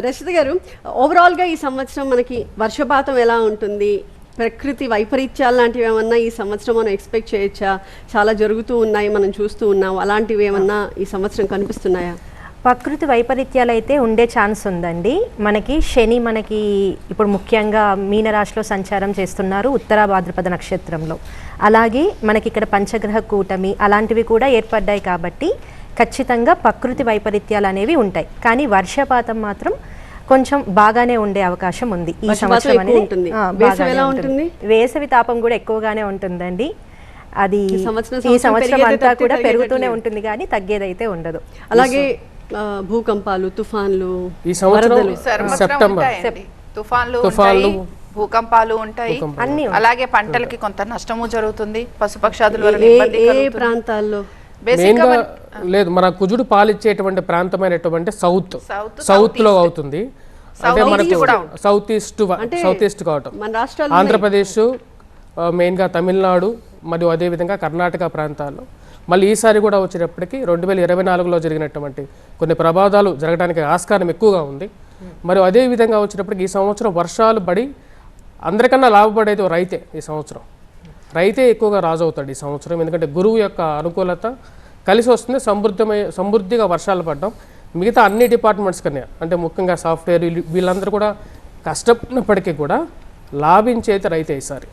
రషిద్ గారు, ఓవరాల్గా ఈ సంవత్సరం మనకి వర్షపాతం ఎలా ఉంటుంది, ప్రకృతి వైపరీత్యాలు లాంటివి ఏమన్నా ఈ సంవత్సరం మనం ఎక్స్పెక్ట్ చేయొచ్చా? చాలా జరుగుతూ ఉన్నాయి, మనం చూస్తూ ఉన్నాం. అలాంటివి ఏమన్నా ఈ సంవత్సరం కనిపిస్తున్నాయా? ప్రకృతి వైపరీత్యాలు అయితే ఉండే ఛాన్స్ ఉందండి. శని ఇప్పుడు ముఖ్యంగా మీనరాశిలో సంచారం చేస్తున్నారు, ఉత్తర భాద్రపద నక్షత్రంలో. అలాగే మనకి ఇక్కడ పంచగ్రహ కూటమి అలాంటివి కూడా ఏర్పడ్డాయి. కాబట్టి ఖచ్చితంగా ప్రకృతి వైపరీత్యాలు అనేవి ఉంటాయి. కానీ వర్షపాతం మాత్రం కొంచెం బాగానే ఉండే అవకాశం ఉంది ఈ సంవత్సరం అనేది. వేసవి తాపం కూడా ఎక్కువగానే ఉంటుందండి. అది ఈ సంవత్సరం అంతా కూడా పెరుగుతూనే ఉంటుంది కానీ తగ్గేదైతే ఉండదు. అలాగే భూకంపాలు, తుఫాన్లు ఈ సంవత్సరం సెప్టెంబర్ తుఫాన్లు భూకంపాలు ఉంటాయి. అలాగే పంటలకి కొంత నష్టము జరుగుతుంది. పశుపక్షాదుల ప్రాంతాల్లో లేదు, మన కుజుడు పాలిచ్చేటువంటి ప్రాంతమైనటువంటి సౌత్ లో అవుతుంది. అంటే మనకి సౌత్ ఈస్ట్ కావటం ఆంధ్రప్రదేశ్, మెయిన్గా తమిళనాడు మరియు అదేవిధంగా కర్ణాటక ప్రాంతాల్లో. మళ్ళీ ఈసారి కూడా వచ్చేటప్పటికి 2024లో జరిగినటువంటి కొన్ని ప్రమాదాలు జరగడానికి ఆస్కారం ఎక్కువగా ఉంది. మరియు అదేవిధంగా వచ్చేటప్పటికి ఈ సంవత్సరం వర్షాలు పడి అందరికన్నా లాభపడేది రైతే. ఈ సంవత్సరం రైతే ఎక్కువగా రాజు అవుతాడు ఈ సంవత్సరం. ఎందుకంటే గురువు యొక్క అనుకూలత కలిసి వస్తుంది, సమృద్ధిగా వర్షాలు పడడం. మిగతా అన్ని డిపార్ట్మెంట్స్ కన్నా అంటే ముఖ్యంగా సాఫ్ట్వేర్ వీళ్ళందరూ కూడా కష్టపడినప్పటికీ కూడా లాభించేది రైతే ఈసారి.